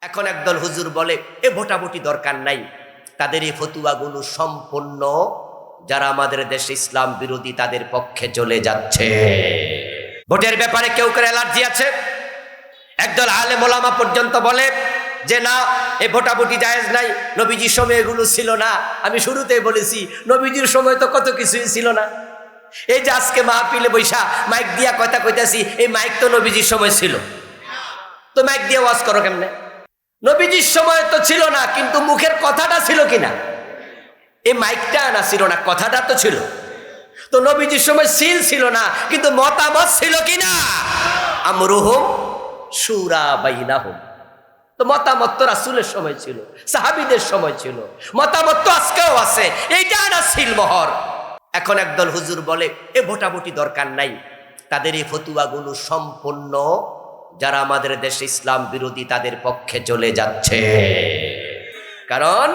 এখন একদল হুজুর বলে এ ভোটাভুটি দরকার নাই, তাদের এই ফতুয়াগুলো সম্পূর্ণ যারা আমাদের দেশে ইসলাম বিরোধী তাদের পক্ষে চলে যাচ্ছে। ভোটের ব্যাপারে কেউ কেউ অ্যালার্জি আছে। একদল আলেম ওলামা পর্যন্ত বলে যে না, এই ভোটাভুটি জায়েজ নাই, নবীজির সময় এগুলো ছিল না। আমি শুরুতেই বলেছি নবীজির সময় তো কত কিছুই ছিল না। এই যে আজকে মাহফিলে বৈশা মাইক দিয়া কথা কইতাছি, এই মাইক তো নবীজির সময় ছিল, তো মাইক দিয়ে ওয়াজ করো কেমনে? নবীজির সময় তো ছিল না, কিন্তু মুখের কথাটা ছিল কিনা? এই মাইকটা না ছিল না, কথাটা তো ছিল। তো নবীজির সময় সিল ছিল না, কিন্তু মতামত ছিল কিনা? আমরুহুম শুরা বাইনাহুম। তো মতামত তো রাসূলের সময় ছিল, সাহাবীদের সময় ছিল, মতামত তো আজকেও আছে, এইটা না সিলমোহর। এখন একদল হুজুর বলে এ ভোটাভুটি দরকার নাই, তাদের এই ফতুয়াগুলো সম্পূর্ণ যারা আমাদের দেশে ইসলাম বিরোধী তাদের পক্ষে চলে যাচ্ছে। কারণ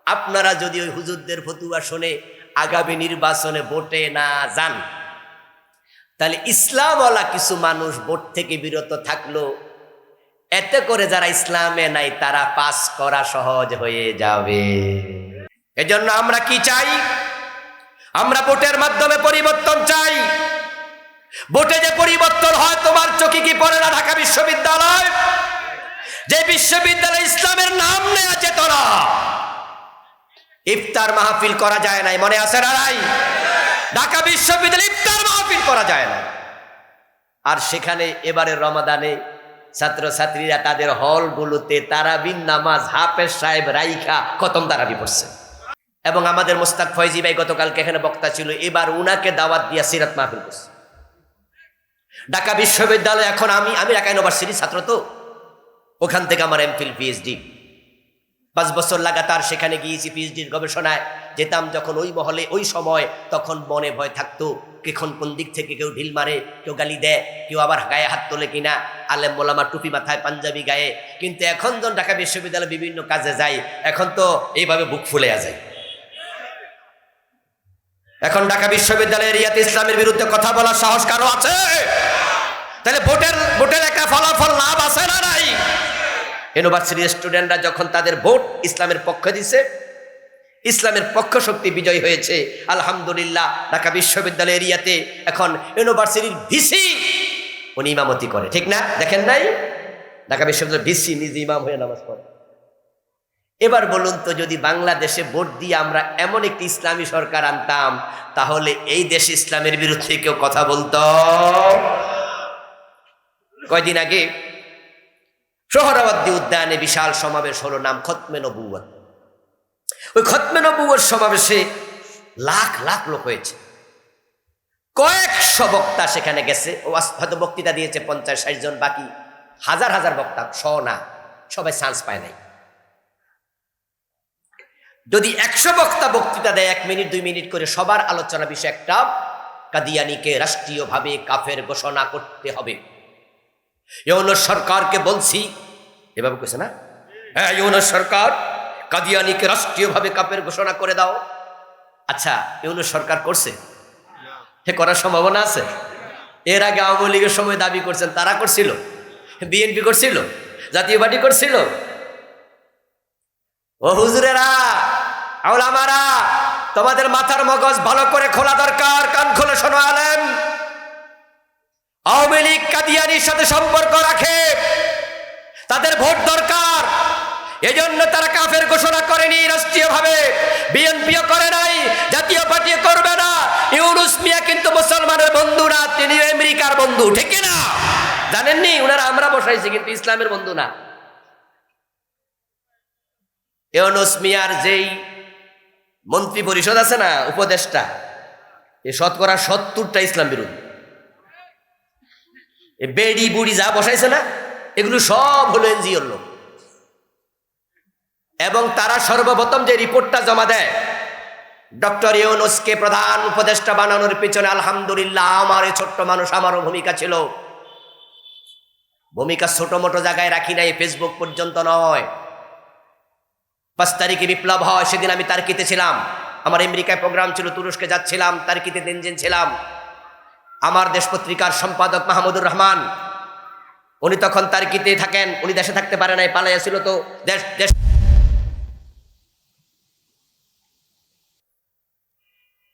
আপনারা যদি ওই হুজুরদের ফতুয়া শুনে আগামী নির্বাচনে ভোটে না যান, তাহলে ইসলামওয়ালা কিছু মানুষ ভোট থেকে বিরত থাকলো, এতে করে যারা ইসলামে নাই তারা পাস করা সহজ হয়ে যাবে। এজন্য আমরা কি চাই? আমরা ভোটের মাধ্যমে পরিবর্তন চাই। ভোটে যে পরিবর্তন হয়, তোমার চোখে কি পড়ে না ঢাকা বিশ্ববিদ্যালয়? যে বিশ্ববিদ্যালয় ইসলামের নাম নেওয়া যেত না, ইফতার মাহফিল করা যায় নাই, মনে আছে না নাই? ঢাকা বিশ্ববিদ্যালয়ে ইফতার মাহফিল করা যায় না। আর সেখানে এবারে রমাদানে ছাত্রছাত্রীরা তাদের হলগুলোতে তারাবির নামাজ হাফেজ সাহেব রাইখা খতম তারাবি পড়ছে। এবং আমাদের মোস্তাক ফয়জি ভাই গতকালকে এখানে বক্তা ছিল, এবার উনাকে দাওয়াত দিয়া সিরাত মাহফিল করছে। ঢাকা বিশ্ববিদ্যালয়, এখন আমি ঢাকা ইউনিভার্সিটির ছাত্র, তো ওখান থেকে আমার এমফিল পিএইচডি 5 বছর লাগাতার সেখানে গিয়েছি পিএইচডির গবেষণায় যেতাম। যখন ওই মহলে ওই সময়, তখন মনে ভয় থাকতো কখন কোন দিক থেকে কেউ ঢিল মারে, কেউ গালি দেয়, কেউ আবার গায়ে হাত তোলে কিনা, আলেম মোলামা টুপি মাথায় পাঞ্জাবি গায়ে। কিন্তু এখন যখন ঢাকা বিশ্ববিদ্যালয়ে বিভিন্ন কাজে যাই, এখন তো এইভাবে বুক ফুলে যায়। এখন ঢাকা বিশ্ববিদ্যালয়ের এরিয়াতে ইসলামের বিরুদ্ধে কথা বলার সাহস কারো আছে? তাহলে ভোটের একটা ফলাফল লাভ আছে না নাই? ইউনিভার্সিটির স্টুডেন্টরা যখন তাদের ভোট ইসলামের পক্ষে দিছে, ইসলামের পক্ষ শক্তি বিজয় হয়েছে, আলহামদুলিল্লাহ। ঢাকা বিশ্ববিদ্যালয় এরিয়াতে এখন ইউনিভার্সিটির ভিসি উনি ইমামতি করে, ঠিক না? দেখেন নাই? ঢাকা বিশ্ববিদ্যালয়ের ভিসি নিজে ইমাম হয়ে নামাজ পড়ে। এবার বলুন তো, যদি বাংলাদেশে ভোট দিয়ে আমরা এমন একটি ইসলামী সরকার আনতাম, তাহলে এই দেশে ইসলামের বিরুদ্ধে কেউ কথা বলতো? কয়দিন আগে সোহরাওয়ার্দী উদ্যানে বিশাল সমাবেশ হলো, নাম খতমে নবুয়ত। ওই খতমে নবুয়ত সমাবেশে লাখ লাখ লোক হয়েছে, কয়েকশো বক্তা সেখানে গেছে। ও হয়তো বক্তৃতা দিয়েছে 50-60 জন, বাকি হাজার হাজার বক্তা না, সবাই চান্স পায় নাই। যদি 100 বক্তা বক্তৃতা দেয় 1 মিনিট 2 মিনিট করে, সবার আলোচনা বিষয় একটা, কাদিয়ানীকে রাষ্ট্রীয়ভাবে কাফের ঘোষণা করতে হবে। ইউনূস সরকারকে বলছি, এভাবে কইছে না? হ্যাঁ, ইউনূস সরকার কাদিয়ানীকে রাষ্ট্রীয়ভাবে কাফের ঘোষণা করে দাও। আচ্ছা, ইউনূস সরকার করছে? হে, করার সম্ভাবনা আছে? এর আগে আওয়ামী লীগের সময় দাবি করছেন, তারা করছিল? বিএনপি করছিল? জাতীয় পার্টি করছিল? ও হুজুরেরা, আউলামারা, তোমাদের মাথার মগজ ভালো করে খোলা দরকার। কান খুলে শোনো আলেম, আওয়ামী লীগ কাদিয়ানীর সাথে সম্পর্ক রাখে, তাদের ভোট দরকার, এজন্য তারা কাফের ঘোষণা করেনি রাষ্ট্রীয়ভাবে। বিএনপিও করে নাই, জাতীয় পার্টিও করবে না। ইউনূস মিয়া কিন্তু মুসলমানের বন্ধু না, তিনি আমেরিকার বন্ধু, ঠিক না? জানেননি? ওনারা আমরা বসাইছি, কিন্তু ইসলামের বন্ধু না। ইউনূস মিয়ার যেই মন্ত্রী পরিষদ আছে না, উপদেষ্টা, এই শতকরা 70টা ইসলাম বিরোধী। এই বেড়ি বুড়ি যা বসাইছে না, এগুলো সব হলো এনজিওর লোক। এবং তারা সর্বপ্রথম যে রিপোর্টটা জমা দেয়, ডক্টর ইউনূসকে প্রধান উপদেষ্টা বানানোর পিছনে আলহামদুলিল্লাহ আমার এই ছোট্ট মানুষ, আমারও ভূমিকা ছিল। ভূমিকা ছোট মোটো জায়গায় রাখি নাই, ফেসবুক পর্যন্ত নয়। 5 তারিখে বিপ্লব হয়, সেদিন আমি তার্কিতে ছিলাম। আমার আমেরিকায় প্রোগ্রাম ছিল, তুরস্কে যাচ্ছিলাম, তার্কিতে দিন ছিলাম। আমার দেশ পত্রিকার সম্পাদক মাহমুদুর রহমান উনি তখন তার্কিতে থাকেন, উনি দেশে থাকতে পারে নাই, পালাইয়া ছিল তো দেশ দেশ।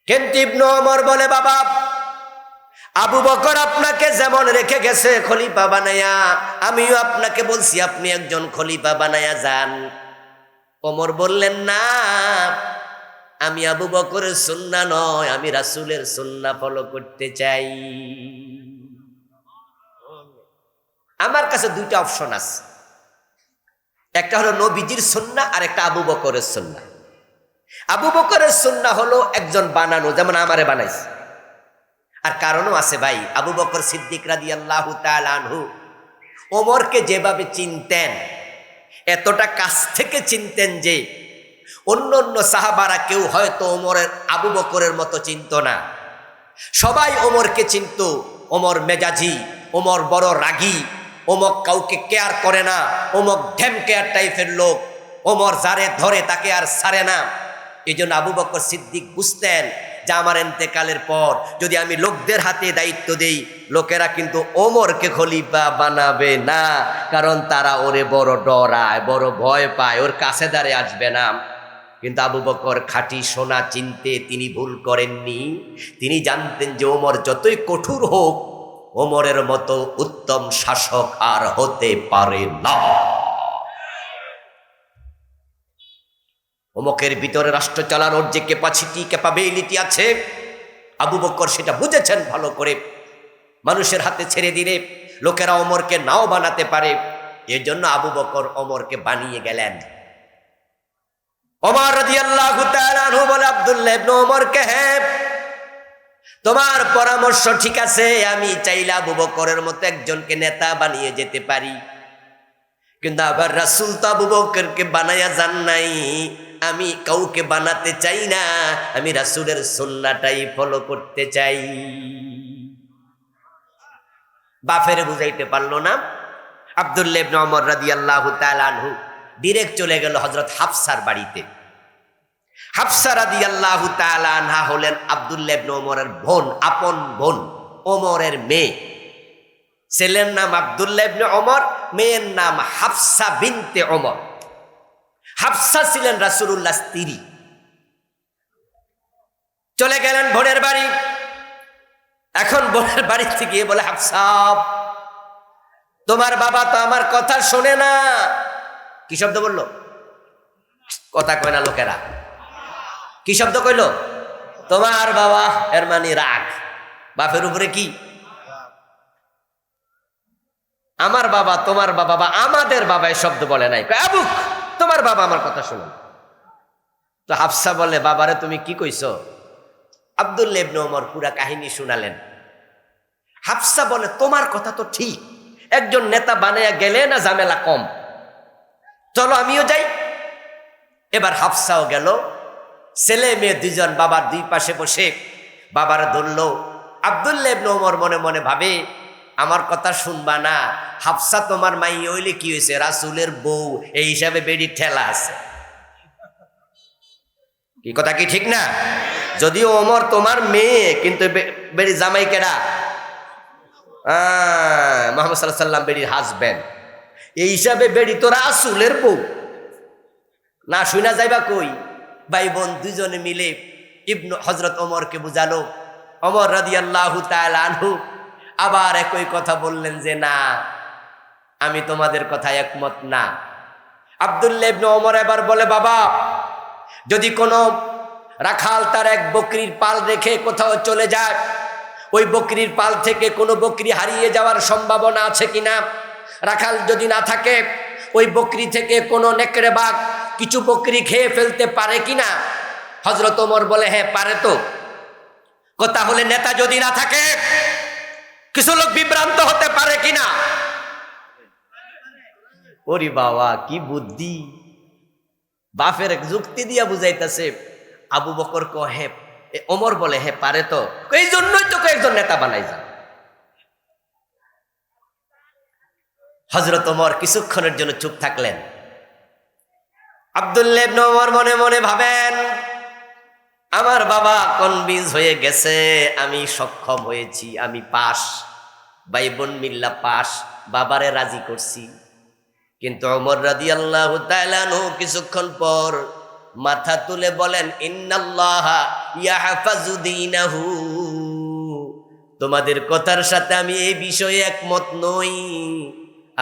কিন্তু ইবনে ওমর বলে, বাবা আবু বকর আপনাকে যেমন রেখে গেছে খলিফা বানায়া, আমিও আপনাকে বলছি আপনি একজন খলিফা বানায়া যান। ওমর বললেন, না, আমি আবু বকরের সুন্নাহ নয়, আমি রাসূলের সুন্নাহ ফলো করতে চাই। আমার কাছে দুইটা অপশন আছে, একটা হলো নবীজির সুন্নাহ আর একটা আবু বকরের সুন্নাহ। আবু বকরের সুন্নাহ হলো একজন বানানো, যেমন আমারে বানাইছে। আর কারণও আছে ভাই, আবু বকর সিদ্দিক রাদিয়াল্লাহু তাআলা আনহু ওমরকে যেভাবে চিনতেন, এতটা কাছ থেকে চিনতেন যে অন্য অন্য সাহাবারা কেউ হয়তো ওমরের আবু বকরের মতো চিনত না। সবাই ওমরকে চিনত, ওমর মেজাজি, ওমর বড় রাগী, ওমর কাউকে কেয়ার করে না, ওমর ঢেম কেয়ার টাইপের লোক, ওমর যারে ধরে তাকে আর ছাড়ে না। এই জন্য আবু বকর সিদ্দিক বুঝতেন যে আমার ইন্তেকালের পর যদি আমি লোকদের হাতে দায়িত্ব দেই, লোকেরা কিন্তু ওমরকে খলিফা বানাবে না, কারণ তারা ওরে বড় ডরায়, বড় ভয় পায়, ওর কাছে দাঁড়িয়ে আসবে না। কিন্তু আবু বকর খাঁটি সোনা চিনতে তিনি ভুল করেননি। তিনি জানতেন যে ওমর যতই কঠোর হোক, ওমরের মতো উত্তম শাসক আর হতে পারে না। ওমরের ভিতরে রাষ্ট্র চালানোর যে ক্যাপাবিলিটি আছে, আবু বকর সেটা বুঝেছেন ভালো করে। মানুষের হাতে ছেড়ে দিলে লোকেরা ওমরকে নাও বানাতে পারে, এর জন্য আবু বকর ওমরকে বানিয়ে গেলেন। ওমর রাদিয়াল্লাহু তাআলা আনহু বলে আব্দুল্লাহ ইবনে ওমরকে, হ্যাঁ তোমার পরামর্শ ঠিক আছে, আমি চাইলে আবু বকরের মতো একজনকে নেতা বানিয়ে যেতে পারি, কিন্তু আবার রাসূল তো আবু বকরকে বানায়া যান নাই, আমি কাউকে বানাতে চাই না, আমি রাসূলের সুন্নাহটাই ফলো করতে চাই। বাফেরে বুঝাইতে পারলো না। আব্দুল্লাহ ইবনে ওমর রাদিয়াল্লাহু তাআলা আনহু ডিরেক্ট চলে গেল হযরত হাফসার বাড়িতে। হাফসা রাদিয়াল্লাহু তাআলা আনহা হলেন আব্দুল্লাহ ইবনে ওমরের বোন, আপন বোন, ওমরের মেয়ে। ছেলের নাম আব্দুল্লাহ ইবনে ওমর, মেয়ের নাম হাফসা বিনতে ওমর। হাফসা ছিলেন রাসূলুল্লাহর স্ত্রী। চলে গেলেন বোনের বাড়ি। এখন বোনের বাড়ি থেকে গিয়ে বলে, হাফসা তোমার বাবা তো আমার কথা শোনে না। কি শব্দ বললো? কথা কয় না লোকেরা। কি শব্দ কইল? তোমার বাবা, এর মানে রাগ। বাপের উপরে কি? আমার বাবা, তোমার বাবা বা আমাদের বাবা এই শব্দ বলে নাই, আবুক তোমার বাবা আমার কথা শুনো। তো হাফসা বলে, বাবারে তুমি কি কইছো? আব্দুল্লাহ ইবনে ওমর পুরা কাহিনী শুনালেন। হাফসা বলে, তোমার কথা তো ঠিক, একজন নেতা বানায়া গেলে না ঝামেলা কম, চলো আমিও যাই। এবার হাফসাও গেল, ছেলে মেয়ে দুজন বাবার দুই পাশে বসে বাবার ধরলো। আব্দুল্লাহ ইবনে ওমর মনে মনে ভাবে, আমার কথা শুনবা না, হাফসা তোমার মাই হইলে কি হয়েছে, রাসূলের বউ, এই হিসাবে বেড়ি ঠেলা আছে। কি কথা কি ঠিক না? যদিও ওমর তোমার মেয়ে, কিন্তু বেড়ি জামাই কেডা? মুহাম্মদ সাল্লাল্লাহু আলাইহি সাল্লাম বেড়ির হাজবেন্ড, এই হিসাবে বেড়ি তো রাসূলের বউ। না শুনা যাইবা কই? ভাই বোন দুজনে মিলে হযরত ওমরকে বুঝালো। ওমর রাদিয়াল্লাহু তাআলা আনহু আবার একই কথা বললেন যে, না, আমি তোমাদের কথা একমত না। আব্দুল্লাহ ইবনে ওমর এবার বলে, বাবা যদি কোনো রাখাল তার এক বকরির পাল রেখে কোথাও চলে যায়, ওই বকরির পাল থেকে কোনো বকরি হারিয়ে যাওয়ার সম্ভাবনা আছে কিনা? রাখাল যদি না থাকে, ওই বকরি থেকে কোনো নেকড়ে বাঘ কিছু বকরি খেয়ে ফেলতে পারে কিনা? হযরত ওমর বলে, হ্যাঁ পারে তো। তাহলে নেতা যদি না থাকে কিছু লোক বিভ্রান্ত হতে পারে কিনা? ওরে বাবা, কি বুদ্ধি! বাপের যুক্তি দিয়া বুঝাইতেছে। আবু বকর কহে, ওমর বলে, হ্যাঁ পারে তো, এই জন্যই তো একজন নেতা বানাই যান। হযরত ওমর কিছুক্ষণের জন্য চুপ থাকলেন। আব্দুল্লাহ ইবনে ওমর মনে মনে ভাবেন, আমার বাবা কনভিন্স হয়ে গেছে, আমি সক্ষম হয়েছি, আমি পাস। ভাই বোন মিল্লা পাস, বাবারে রাজি করছি। কিন্তু ওমর রাদিয়াল্লাহু তাআলা আনহু কিছুক্ষণ পর মাথা তুলে বলেন, ইন্নাল্লাহা ইয়াহফাজু দীনাহু, তোমাদের কথার সাথে আমি এই বিষয়ে একমত নই।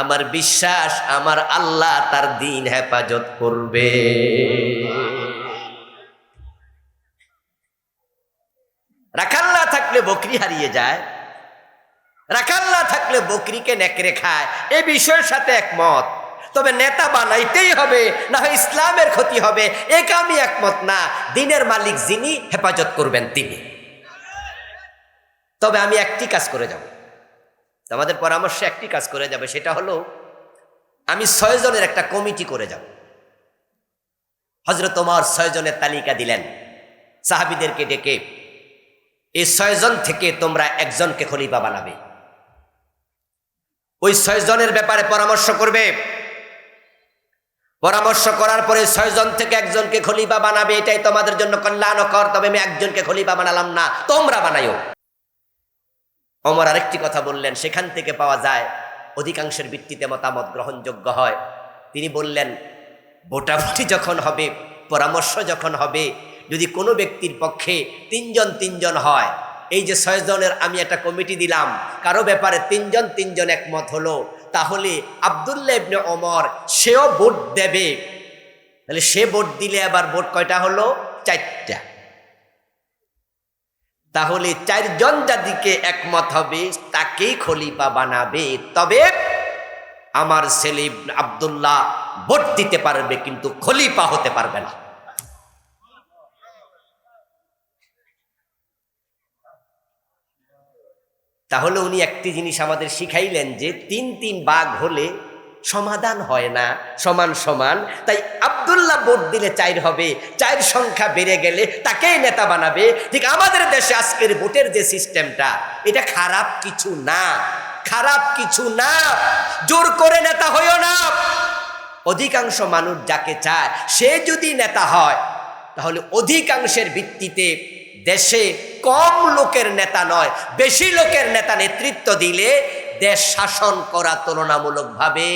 আমার বিশ্বাস আমার আল্লাহ তার দ্বীন হেফাজত করবে। রাখাল না থাকলে বকরি হারিয়ে যায়, রাখাল না থাকলে বকরিকে নেকড়ে খায়, এই বিষয়ের সাথে একমত। তবে নেতা বানাইতেই হবে, না হয় ইসলামের ক্ষতি হবে, একে আমি একমত না। দ্বীনের মালিক যিনি, হেফাজত করবেন তিনি। তবে আমি একটি কাজ করে যাব, আমাদের পরামর্শে একটি কাজ করে যাবে, সেটা হলো আমি 6 জনের একটা কমিটি করে যাব। হযরত ওমর 6 জনের তালিকা দিলেন সাহাবীদেরকে ডেকে, এই 6 জন থেকে তোমরা একজনকে খলিফা বানাবে। ওই 6 জনের ব্যাপারে পরামর্শ করবে। পরামর্শ করার পরে 6 জন থেকে একজনকে খলিফা বানাবে, এটাই তোমাদের জন্য কল্যাণকর। তবে আমি একজনকে খলিফা বানালাম না, তোমরা বানাইও। ওমর আরেকটি কথা বললেন, সেখান থেকে পাওয়া যায় অধিকাংশের ভিত্তিতে মতামত গ্রহণযোগ্য হয়। তিনি বললেন, ভোটাভুটি যখন হবে, পরামর্শ যখন হবে, যদি কোনো ব্যক্তির পক্ষে 3 জন হয়, এই যে 6 জনের আমি একটা কমিটি দিলাম, কারো ব্যাপারে 3 জন একমত হলো, তাহলে আব্দুল্লাহ ইবনে ওমর সেও ভোট দেবে। তাহলে সে ভোট দিলে আবার ভোট কয়টা হলো? 4টা। তাহলে 4 জন যাদিকে একমত হবে তাকেই খলিফা বানাবে। তবে আমার ছেলে আব্দুল্লাহ ভোট দিতে পারবে, কিন্তু খলিফা হতে পারবে না। তাহলে উনি একটি জিনিস আমাদের শিখাইলেন যে 3 ভাগ হলে সমাধান হয় না, সমান সমান। তাই আব্দুল্লাহ ভোট দিলে 4 হবে, 4 সংখ্যা বেড়ে গেলে তাকেই নেতা বানাবে। ঠিক আমাদের দেশে আজকের ভোটের যে সিস্টেমটা, এটা খারাপ কিছু না, খারাপ কিছু না। জোর করে নেতা হইও না। অধিকাংশ মানুষ যাকে চায় সে যদি নেতা হয়, তাহলে অধিকাংশের ভিত্তিতে দেশে কম লোকের নেতা নয়, বেশি লোকের নেতা নেতৃত্ব দিলে দেশ শাসন করা তুলনামূলকভাবে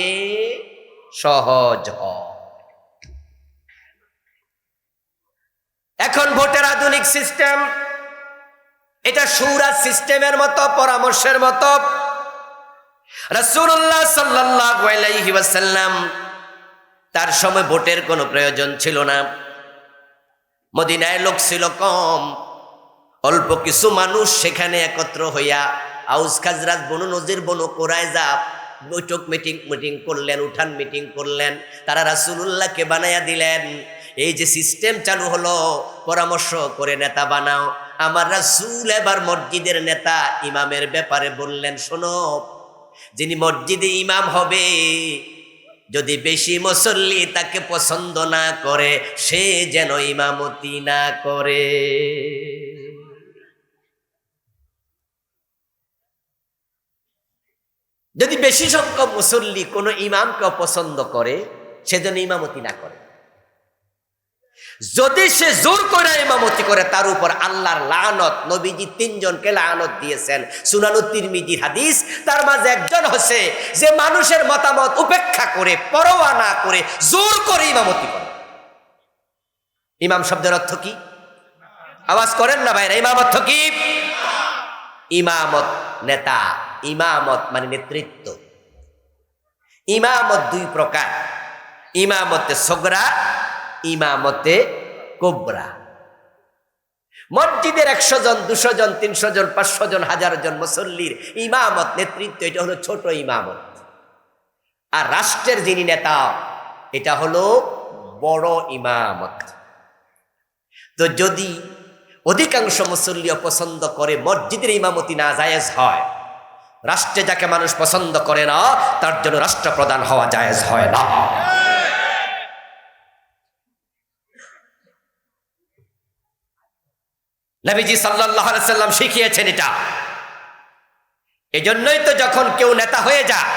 সহজ হয়। এখন ভোটের আধুনিক সিস্টেম, এটা শুরা সিস্টেমের মতো, পরামর্শের মতো। রাসূলুল্লাহ সাল্লাল্লাহু আলাইহি ওয়াসাল্লাম তার সময় ভোটের কোনো প্রয়োজন ছিল না। মদিনায় লোক ছিল কম, অল্প কিছু মানুষ সেখানে একত্র হইয়া আউস খাজরাজ বনু নজির বনু কুরাইজা বৈঠক মিটিং করলেন, উঠান মিটিং করলেন। তারা রাসূলুল্লাহকে বানাইয়া দিলেন। এই যে সিস্টেম চালু হলো, পরামর্শ করে নেতা বানাও। আমার রাসূল এবার মসজিদের নেতা ইমামের ব্যাপারে বললেন, শোনো, যিনি মসজিদে ইমাম হবে, যদি বেশি মুসল্লি তাকে পছন্দ না করে, সে যেন ইমামতি না করে। যদি বেশি সংখ্যক মুসল্লি কোনো ইমামকে পছন্দ করে, সে যেন ইমামতি না করে। যদি সে জোর করে ইমামতি করে, তার উপর আল্লাহর লানত। নবীজি 3 জনকে লানত দিয়েছেন, সুনানুত তিরমিজির হাদিস। তার মাঝে একজন হচ্ছে যে মানুষের মতামত উপেক্ষা করে, পরোয়া না করে জোর করে ইমামতি করে। ইমাম শব্দের অর্থ কি? আওয়াজ করেন না ভাইরা, ইমাম অর্থ কি? ইমামত নেতা, ইমামত মানে নেতৃত্ব। ইমামত 2 প্রকার, ইমামতে সগরা, ইমামতে কুবরা। মসজিদের 100 জন, 200 জন, 300 জন, 500 জন, 1000 জন মুসল্লির ইমামত, নেতৃত্ব, এটা হলো ছোট ইমামত। আর রাষ্ট্রের যিনি নেতা, এটা হলো বড় ইমামত। তো যদি অধিকাংশ মুসল্লি পছন্দ করে মসজিদের ইমামতি না জায়েজ হয়, রাষ্ট্রে যাকে মানুষ পছন্দ করে না, তার জন্য রাষ্ট্রপ্রধান হওয়া জায়েজ হয় না। নবীজি সাল্লাল্লাহু আলাইহি সাল্লাম শিখিয়েছেন এটা। এজন্যই তো যখন কেউ নেতা হয়ে যায়,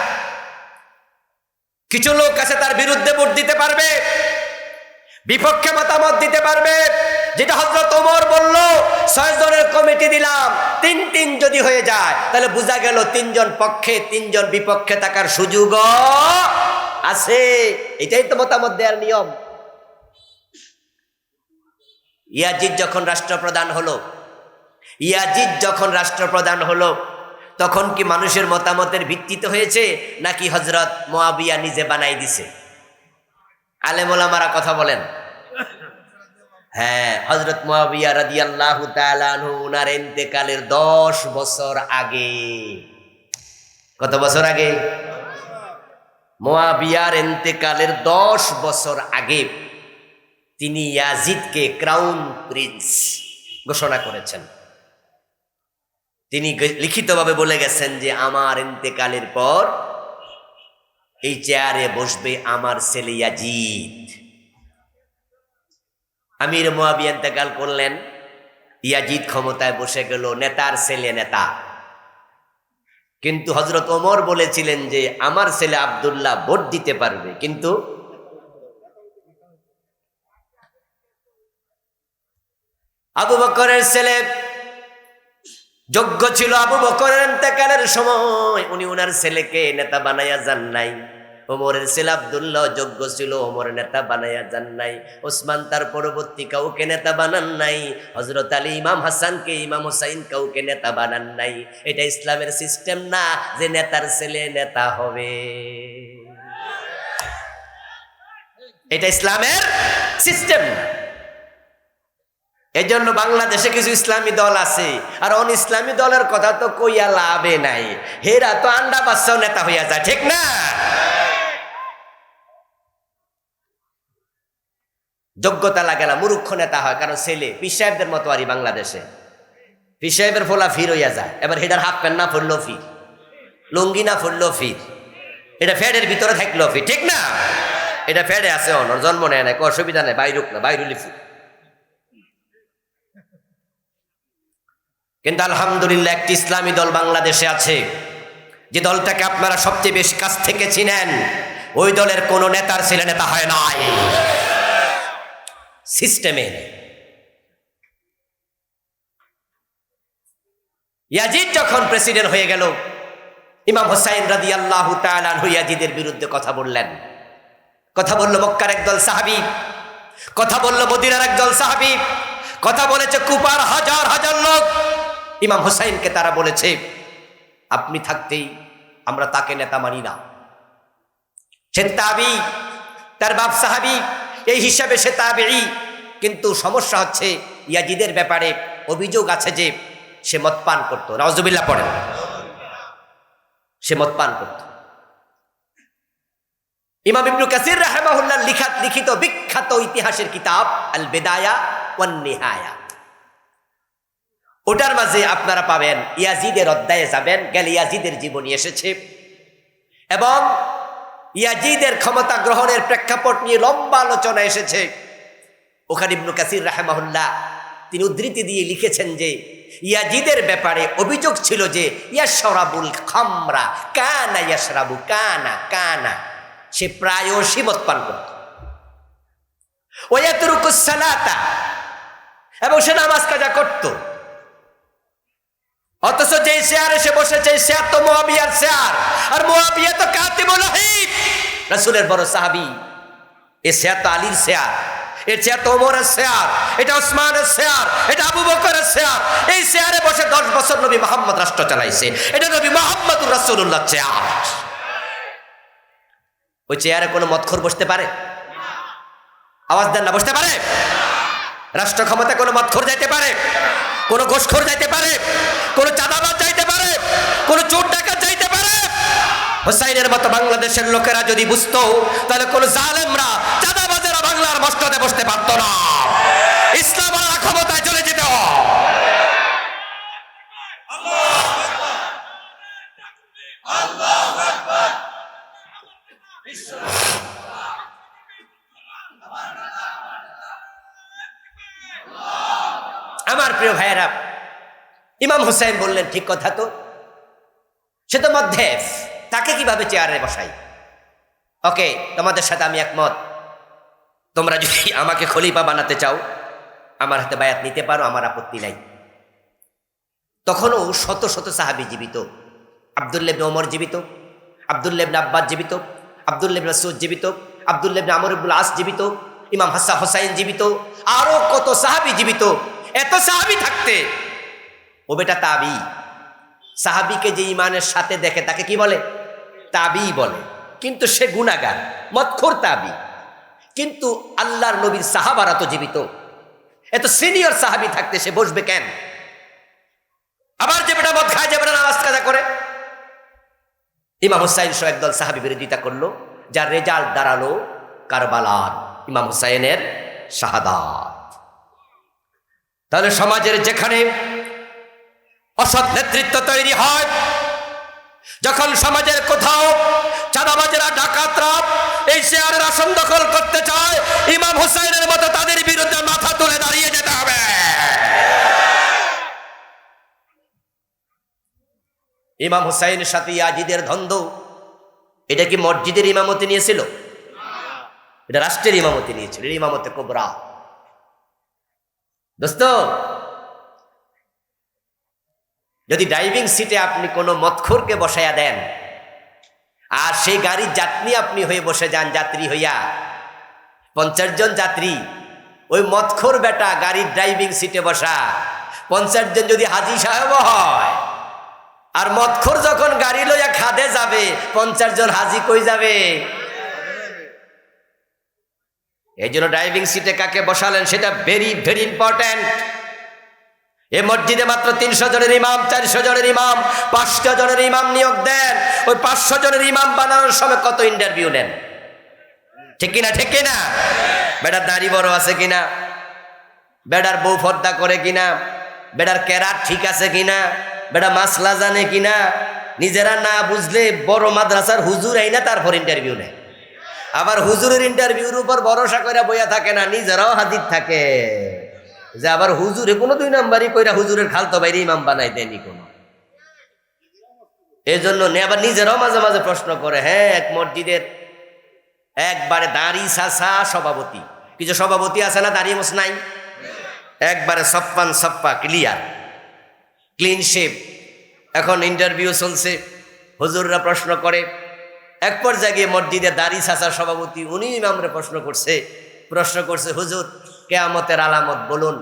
কিছু লোক আছে তার বিরুদ্ধে ভোট দিতে পারবে, বিপক্ষে মতামত দিতে পারবে। যেটা হযরত ওমর বলল, 6 জনের কমিটি দিলাম, 3-3 যদি হয়ে যায় তাহলে বোঝা গেল 3 জন পক্ষে 3 জন বিপক্ষে থাকার সুযোগ আছে। এটাই তো মতামত দেওয়ার নিয়ম। ইয়াজিদ যখন রাষ্ট্রপ্রধান হলো তখন কি মানুষের মতামতের ভিত্তিতে হয়েছে নাকি হযরত মুয়াবিয়া নিজে বানাই দিছে? আলেম ওলামারা কথা বলেন। হ্যাঁ, হযরত মুয়াবিয়া রাদিয়াল্লাহু তাআলা আনহু উনার ইন্তেকালের 10 বছর আগে, কত বছর আগে? মুয়াবিয়ার ইন্তেকালের 10 বছর আগে তিনি ইয়াজিদকে ক্রাউন প্রিন্স ঘোষণা করেছেন। তিনি লিখিতভাবে বলে গেছেন যে আমার ইন্তেকালের পর এই চেয়ারে বসবে আমার ছেলে ইয়াজিদ। আমির মুয়াবিয়া ইন্তেকাল করলেন, ইয়াজিদ ক্ষমতায় বসে গেল, নেতার ছেলে নেতা। কিন্তু হযরত ওমর বলেছিলেন যে আমার ছেলে আব্দুল্লাহ ভোট দিতে পারবে, কিন্তু আবু বকরের ছেলে যোগ্য ছিল। আবু বকরের ইন্তেকালের সময় উনি ওনার ছেলেকে নেতা বানাইয়া যান নাই। ওমরের ছেলে আব্দুল্লাহ যোগ্য ছিল, ওমর নেতা বানাইয়া যান নাই। ওসমান তার পরবর্তী কাউকে নেতা বানান নাই। হযরত আলী, ইমাম হাসানকে, ইমাম হুসাইন কাউকে নেতা বানান নাই। এটা ইসলামের সিস্টেম না যে নেতার ছেলে নেতা হবে। এটা ইসলামের সিস্টেম না। এই জন্য বাংলাদেশে কিছু ইসলামী দল আছে, আর অন ইসলামী দলের কথা তো কইয়া লাভে নাই। হেরা তো আন্ডা বাচ্চাও নেতা হইয়া যায়, ঠিক না? যোগ্যতা লাগে না, মূর্খ নেতা হয়। কারণ ছেলে পীর সাহেবদের মতো আরই বাংলাদেশে পীর সাহেবের ফোলা ফির হইয়া যায়। এবার হেডার হাফ প্যান্ট না ফুললো ফির, লুঙ্গি না ফুললো ফির, এটা ফ্যাডের ভিতরে থাকলো ফির, ঠিক না? এটা ফ্যাডে আছে, অনর জন্ম নেয় না, অসুবিধা নেই, বাইরুক না, বাইরুলি ফির। কিন্তু আলহামদুলিল্লাহ একটি ইসলামী দল বাংলাদেশে আছে, যে দলটাকে আপনারা সবচেয়ে বেশি কাছ থেকে চিনেন। ওই দলের কোন নেতার ছেলে নেতা হয় নাই, সিস্টেমে। ইয়াজিদ যখন প্রেসিডেন্ট হয়ে গেল, ইমাম হুসাইন রাদিয়াল্লাহু তাআলা আনহু ইয়াজিদের বিরুদ্ধে কথা বললেন। কথা বলল মক্কার একদল সাহাবী, কথা বলল মদিনার একদল সাহাবী, কথা বলেছে কুফার হাজার হাজার লোক। ইমাম হুসাইনকে তারা বলেছে আপনি থাকতেই আমরা তাকে নেতা মানি না। সে তাবী, তার বাপ সাহাবী, এই হিসাবে সে তাবেঈ। কিন্তু সমস্যা হচ্ছে ইয়াজিদের ব্যাপারে অভিযোগ আছে যে সে মদ পান করতো। নাউজুবিল্লাহ পড়েন। সে মদ পান করত। ইমাম ইবনে কাসির রাহিমাহুল্লাহ লিখিত বিখ্যাত ইতিহাসের কিতাব আল বিদায়া ওয়ান নিহায়া, ওটার মাঝে আপনারা পাবেন, ইয়াজিদের অধ্যায়ে যাবেন, গেলে ইয়াজিদের জীবনী এসেছে এবং ইয়াজিদের ক্ষমতা গ্রহণের প্রেক্ষাপট নিয়ে লম্বা আলোচনা এসেছে। ওখানে ইবনে কাসির রাহিমাহুল্লাহ তিনি উদ্ধৃতি দিয়ে লিখেছেন যে ইয়াজিদের ব্যাপারে অভিযোগ ছিল যে ইয়াশরাবুল খামরা, কানা ইয়াশরাবু, কানা কানা, সে প্রায়শই মদ পান করত। ওয়ায়াতরুকুস সালাতা, এবং সে নামাজ কাজা করত। অথচ যে চেয়ারে সে বসেছে চেয়ার তো মুয়াবিয়ার চেয়ার, আর মুয়াবিয়া তো কাতিবুল ওহীদ, রাসূলের বড় সাহাবী। এ চেয়ার তো আলীর চেয়ার, এর চেয়ার তো ওমরের চেয়ার, এটা ওসমানের চেয়ার, এটা আবু বকরের চেয়ার। এই চেয়ারে বসে 10 বছর নবী মুহাম্মদ রাষ্ট্র চালাইছে। এটা নবী মুহাম্মদুর রাসূলুল্লাহ চেয়ার। ওই চেয়ারে কোনো মদখোর বসতে পারে? আওয়াজ দেন না, বসতে পারে? রাষ্ট্র ক্ষমতা কোনো মদখোর যাইতে পারে? কোনো ঘুষখোর যাইতে পারে? কোনো চাঁদাবাজ যাইতে পারে? কোনো চোর ডাকাত যাইতে পারে? হুসাইনের মতো বাংলাদেশের লোকেরা যদি বুঝতো, তাহলে কোন জালেমরা, চাঁদাবাজেরা বাংলার মসনদে বসতে পারতো না। ইসলাম আল্লাহ ক্ষমতায় চলে যেত। আমার প্রিয় ভাইয়েরা, ইমাম হুসাইন বললেন ঠিক কথা তো, সে তো মধ্যেস, তাকে কিভাবে চেয়ারে বসাই? ওকে, তোমাদের সাথে আমি একমত, তোমরা যদি আমাকে খলিফা বানাতে চাও আমার হাতে বায়াত নিতে পারো, আমার আপত্তি নাই। তখনও শত শত সাহাবী জীবিত, আব্দুল্লাহ ইবনে ওমর জীবিত, আব্দুল্লাহ ইবনে আব্বাস জীবিত, আব্দুল্লাহ ইবনে মাসউদ জীবিত, আব্দুল্লাহ ইবনে আমর ইবনুল আস জীবিত, ইমাম হাসান হুসাইন জীবিত, আরো কত সাহাবী জীবিত। এত সাহাবী থাকতে ও বেটা তাবি, সাহাবীকে যে ইমানের সাথে দেখে তাকে কি বলে? তাবি বলে। কিন্তু সে গুনাহগার, মদখোর তাবি। কিন্তু আল্লাহর নবীর সাহাবারা তো জীবিত, এত সিনিয়র সাহাবী থাকতে সে বসবে কেন? আবার যে বেটা মদ খায়, যে বেটা নামাজ কাজা করে। ইমাম হুসাইন সহ একদল সাহাবী বিরোধিতা করলো, যার রেজাল্ট দাঁড়ালো কারবালার ইমাম হুসাইনের শাহাদাত। তাহলে সমাজের যেখানে অসৎ নেতৃত্ব তৈরি হয়, যখন সমাজের কোথাও চাঁদাবাজেরা, ডাকাতরা এই চেয়ারের আসন দখল করতে চায়, ইমাম হুসাইনের মতো তাদের বিরুদ্ধে মাথা তুলে দাঁড়িয়ে যেতে হবে। ইমাম হুসাইনের সাথে ইয়াজিদের দ্বন্দ্ব, এটা কি মসজিদের ইমামতি নিয়েছিল? এটা রাষ্ট্রের ইমামতি নিয়েছিল, ইমামতে কুবরা। দোস্ত, যদি ড্রাইভিং সিটে আপনি কোনো মদখোরকে বসাইয়া দেন আর সেই গাড়ির যাত্রী আপনি হয়ে বসে যান, যাত্রী হইয়া 50 জন যাত্রী, ওই মদখোর বেটা গাড়ির ড্রাইভিং সিটে বসা 50 জন যদি হাজী সাহেব হয়, আর মদখোর যখন গাড়ি লইয়া খাদে যাবে 50 জন হাজী কই যাবে? এই জন্য ড্রাইভিং সিটে কাকে বসালেন সেটা ভেরি ভেরি ইম্পর্টেন্ট। এ মসজিদে মাত্র 300 জনের ইমাম, 400 জনের ইমাম, 500 জনের ইমাম নিয়োগ দেন। ওই 500 জনের ইমাম বানানোর সময় কত ইন্টারভিউ নেন, ঠিক কিনা? ঠিক কিনা? বেটার দাড়ি বড় আছে কিনা, বেটার বউ পর্দা করে কিনা, বেটার কেরাত ঠিক আছে কিনা, বেটা মাসলা জানে কিনা। নিজেরা না বুঝলে বড় মাদ্রাসার হুজুর আইনা তারপর ইন্টারভিউ নেয়। আবার হুজুরের ইন্টারভিউর উপর ভরসা করে বইয়া থাকে না, নিজেরাও হাজির থাকে। যে আবার হুজুরে কোনো 2 নাম্বারই কইরা হুজুরের খালতো বাইরে ইমাম বানাই দেয়নি কোনো। এই জন্য আবার নিজেরাও মাঝে মাঝে প্রশ্ন করে। হ্যাঁ, এক মসজিদের একবারে দাড়ি সাসা সভাপতি, কিছু সভাপতি আছে না দাড়ি মোছ নাই, একবারে সপ্পান সপ্পা ক্লিয়ার, ক্লিন শেপ। এখন ইন্টারভিউ চলছে, হুজুররা প্রশ্ন করে। এক পর্যায়ে গিয়ে মসজিদে দাড়ি সাসা সভাপতি উনি ইমামরে প্রশ্ন করছে, হুজুর কিয়ামতের আলামত বলুন।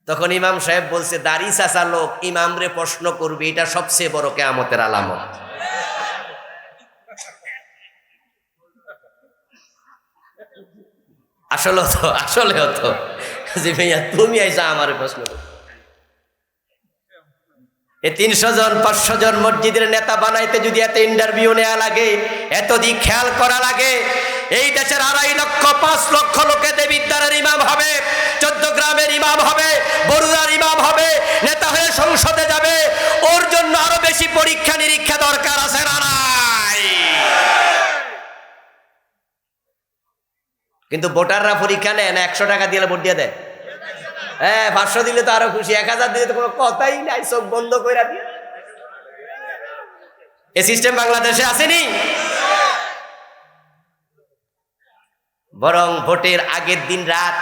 তখন ইমাম সাহেব বলছে, দাড়ি চাচা লোক ইমামরে প্রশ্ন করবে, এটা সবচেয়ে বড় কিয়ামতের আলামত। আসলে হতো যে ভাইয়া তুমি আইসা আমারে প্রশ্ন করো। এই 300 জন 500 জন মসজিদের নেতা বানাইতে যদি এত ইন্টারভিউ নেওয়া লাগে, এত দিক খেয়াল করা লাগে, এই দেশের 2.5 লক্ষ 5 লক্ষ লোকে দেবিদ্বারের ইমাম হবে, 14 গ্রামের ইমাম হবে, বরুড়ার ইমাম হবে, নেতা হয়ে সংসদে যাবে, ওর জন্য আরো বেশি পরীক্ষা নিরীক্ষা দরকার আছে না নাই? কিন্তু ভোটাররা পরীক্ষা নেয় না, 100 টাকা দিয়ে ভোট দিয়ে দেয়। হ্যাঁ, 500 দিলে তো আরো খুশি, 1000 দিলে তো কোনো কথাই নাই, চোখ বন্ধ করে দিয়ে। এই সিস্টেম বাংলাদেশে আসেনি। বরং ভোটের আগের দিন রাত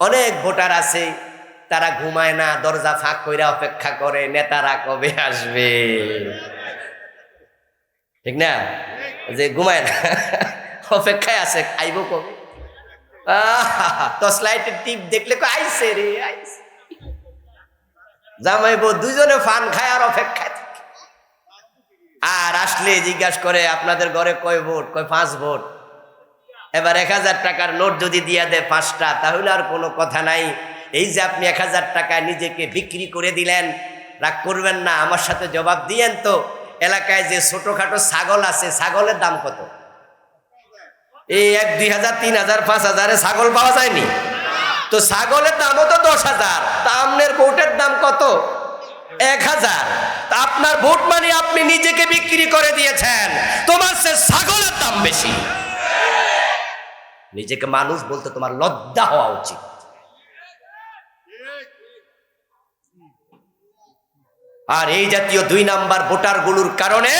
অনেক ভোটার আছে, তারা ঘুমায় না, দরজা ফাঁক কইরা অপেক্ষা করে নেতারা কবে আসবে, ঠিক না? যে ঘুমায় না, অপেক্ষায় আছে আইব কবে। টর্চ লাইটের টিপ দেখলে আইসে রে আইসে, জামাইবো দুজনে ফান খায় আর অপেক্ষায় থাকে। আর আসলে জিজ্ঞাসা করে আপনাদের ঘরে কয় ভোট, কয় 5 ভোট। এবার 1000 টাকার নোট যদি দিয়ে দেয় 5টা, তাহলে আর কোনো কথা নাই। এই যে আপনি 1000 টাকায় নিজেকে বিক্রি করে দিলেন, রাগ করবেন না, আমার সাথে জবাব দিয়েন তো। এলাকায় যে ছোটখাটো ছাগল আছে, ছাগলের দাম কত? এই 1, 2000, 3000, 5000 ছাগল পাওয়া যায়নি তো? ছাগলের দামও তো 10,000, তা আপনার ভোটের দাম কত? 1000। তা আপনার ভোট মানে আপনি নিজেকে বিক্রি করে দিয়েছেন, তোমার সে ছাগলের দাম বেশি। নিজেকে মানুষ বলতে তোমার লজ্জা হওয়া উচিত। আর এই জাতীয় 2 নাম্বার ভোটারগুলোর কারণে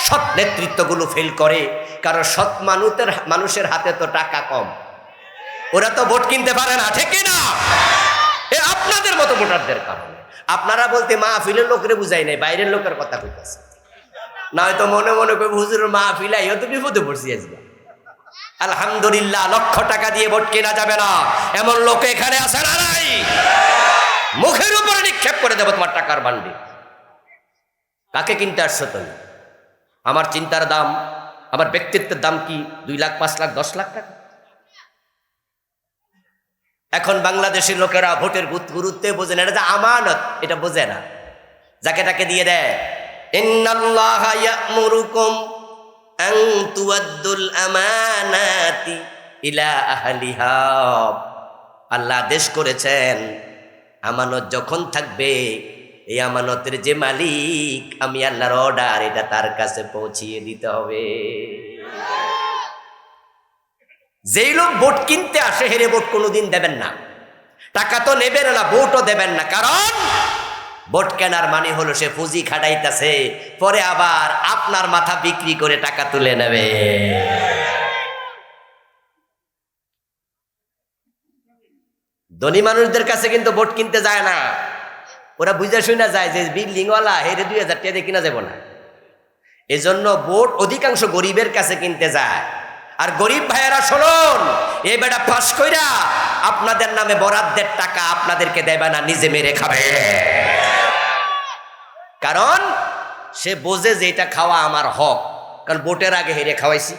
সৎ নেতৃত্বগুলো ফেল করে। কারণ সৎ মানুষের হাতে তো টাকা কম, ওরা তো ভোট কিনতে পারে না, ঠিক না? আপনাদের মতো ভোটারদের কারণে। আপনারা বলতে মাহফিলের লোকের বুঝাই নাই, বাইরের লোকের কথা কইতেছে, না হয়তো মনে মনে কই হুজুরের মাহফিল আইও তো বিপদে পড়ছি আজকে। আলহামদুলিল্লাহ, লক্ষ টাকা দিয়ে ভোট কেনা যাবে না এমন লোক এখানে আছে না নাই? মুখের উপরে নিক্ষেপ করে দেবো তোমার টাকার বান্ডি। কাকে কিনতে আসছো তুমি? আমার চিন্তার দাম, আমার ব্যক্তিত্বের দাম কি 2 লাখ, 5 লাখ, 10 লাখ টাকা? এখন বাংলাদেশের লোকেরা ভোটের গুরুত্ব বোঝে না, এটা যে আমানত এটা বোঝে না, যাকে তাকে দিয়ে দেয়। ইন্নাল্লাহা ইয়া'মুরুকুম আন তুআদ্দুল আমানাতি ইলা আহলিহা। আল্লাহ আদেশ করেছেন আমানত যখন থাকবে এই আমানতের যে মালিক আমি আল্লাহর অর্ডার, এটা তার কাছে পৌঁছিয়ে দিতে হবে। যেই লোক ভোট কিনতে আসে হেরে ভোট কোনোদিন দেবেন না, টাকা তো নেবেন না, ভোটও দেবেন না। কারণ ভোট কেনার মানে হলো সে পুঁজি খাটাইতেছে, পরে আবার আপনার মাথা বিক্রি করে টাকা তুলে নেবে। ধনী মানুষদের কাছে কিন্তু ভোট কিনতে যায় না, ওরা বুঝে শুনে যায় যে বিল্ডিংওয়ালা হেরে 2000 টাকা দিয়ে কিনা যাব না। এজন্য ভোট অধিকাংশ গরিবের কাছে কিনতে যায়। আর গরিব ভাইয়েরা শুনুন, এই বেটা পাস কইরা আপনাদের নামে বরাদ্দের টাকা আপনাদেরকে দেবে না, নিজে মেরে খাবে। কারণ সে বোঝে যে এটা খাওয়া আমার হক, কারণ ভোটের আগে হেরে খাওয়াইছি।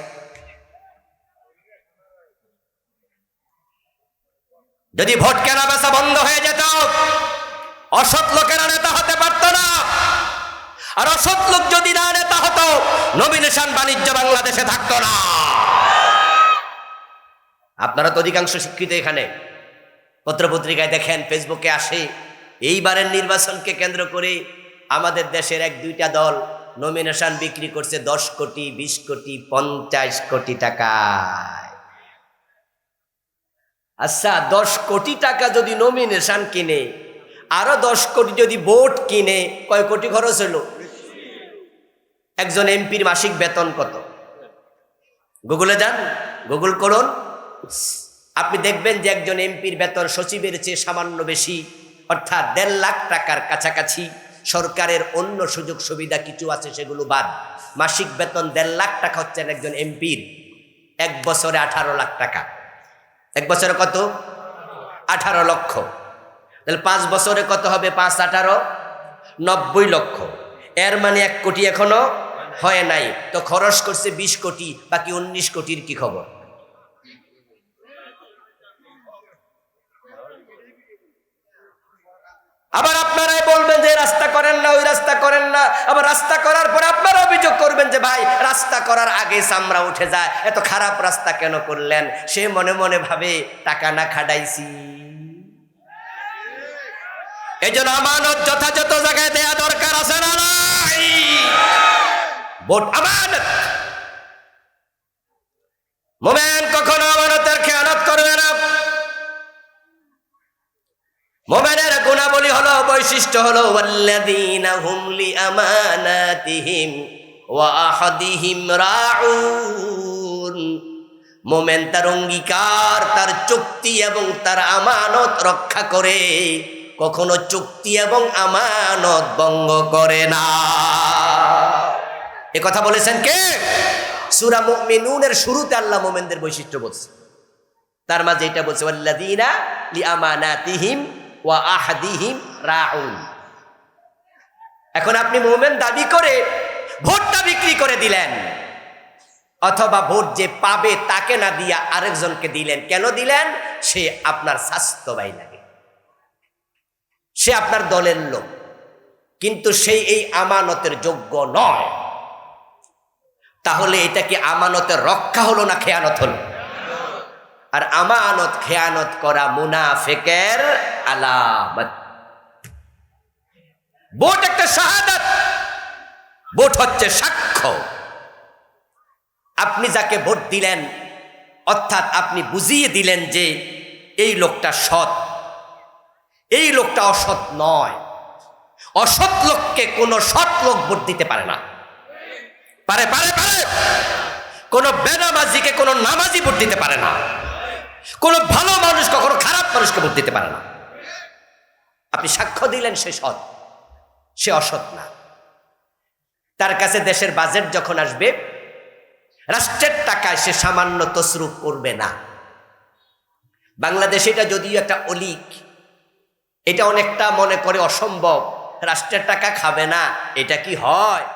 যদি ভোট কেনা বেচা বন্ধ হয়ে যেত, অসৎ লোকেরা নেতা হতে পারত না। আর অসৎ লোক যদি না নেতা হতো, নমিনেশন বাণিজ্য বাংলাদেশে থাকতো না। আপনারা তো অধিকাংশ শিক্ষিত, এখানে পত্রপত্রিকায় দেখেন, ফেসবুকে আসে, এইবারের নির্বাচনকে কেন্দ্র করে আমাদের দেশের 1-2টা দল নমিনেশন বিক্রি করছে 10 কোটি, 20 কোটি, 50 কোটি টাকায়। আচ্ছা, 10 কোটি টাকা যদি নমিনেশন কিনে, আরো 10 কোটি যদি ভোট কিনে, কয় কোটি খরচ হলো? একজন এমপির মাসিক বেতন কত? গুগলে যান, গুগল করুন, আপনি দেখবেন যে একজন এমপির বেতন সচিবের চেয়ে সামান্য বেশি, অর্থাৎ 1.5 লাখ টাকার কাছাকাছি। সরকারের অন্য সুযোগ সুবিধা কিছু আছে, সেগুলো বাদ। মাসিক বেতন 1.5 লাখ টাকা হচ্ছেন একজন এমপির। 1 বছরে 18 লাখ টাকা। 1 বছরে কত? 18 লক্ষ। তাহলে 5 বছরে কত হবে? 5 18 90 লক্ষ। এর মানে 1 কোটি এখনো হয় নাই, তো খরচ করছে 20 কোটি, বাকি 19 কোটির কি খবর? আবার আপনারাই বলবেন যে রাস্তা করেন না, ওই রাস্তা করেন না। আবার রাস্তা করার পর আপনারা অভিযোগ করবেন যে ভাই রাস্তা করার আগে চামড়া উঠে যায়, এত খারাপ রাস্তা কেন করলেন? সে মনে মনে ভাবে টাকা না খাটাইছি। এই জন্য আমানত যথাযথ জায়গায় দেয়া দরকার আছে না নাই? ভোট আমানত। মোমেন কখনো আমানতের খেয়ানত করবে না। মোমেনের গুণাবলী হলো, বৈশিষ্ট্য হলো, ওয়াল্লাযীনা হুম লিআমানাতিহিম ওয়া আহাদিহিম রাউন। মোমেন তার অঙ্গীকার, তার চুক্তি এবং তার আমানত রক্ষা করে, কখনো চুক্তি এবং আমানত ভঙ্গ করে না। এ কথা বলেছেন কে? সূরা মুমিনুনের শুরুতে আল্লাহ মোমেনদের বৈশিষ্ট্য বলছে, তার মাঝে এটা বলছে, ওয়াল্লাযীনা লিআমানাতিহিম ওয়া আহাদিহিম রাউন। এখন আপনি মুমিন দাবি করে ভোটটা বিক্রি করে দিলেন, অথবা ভোট যে পাবে তাকে না দিয়া আরেকজনকে দিলেন। কেন দিলেন? সে আপনার স্বাস্থ্য ভাই লাগে, সে আপনার দলের লোক, কিন্তু সেই এই আমানতের যোগ্য নয়। তাহলে এটা কি আমানতের রক্ষা হলো না খেয়ানত হলো? আর আমানত খেয়ানত করা মুনাফিকের আলামত। ভোট একটা শাহাদাত, ভোট হচ্ছে সাক্ষ্য। আপনি যাকে ভোট দিলেন, অর্থাৎ আপনি বুঝিয়ে দিলেন যে এই লোকটা সৎ, এই লোকটা অসৎ নয়। অসৎ লোককে কোনো সৎ লোক ভোট দিতে পারে না। পারে পারে পারে কোনো বেনামাজিকে কোনো নামাজি ভোট দিতে পারে না, কোনো ভালো মানুষ কখনো খারাপ মানুষকে ভোট দিতে পারে না। আপনি সাক্ষ্য দিলেন সে সৎ, সে অসৎ না। তার কাছে দেশের বাজেট যখন আসবে, রাষ্ট্রের টাকায় সে সামান্য তসরুফ করবে না। বাংলাদেশে এটা যদিও একটা অলিক, এটা অনেকটা মনে করে অসম্ভব, রাষ্ট্রের টাকা খাবে না, এটা কি হয়?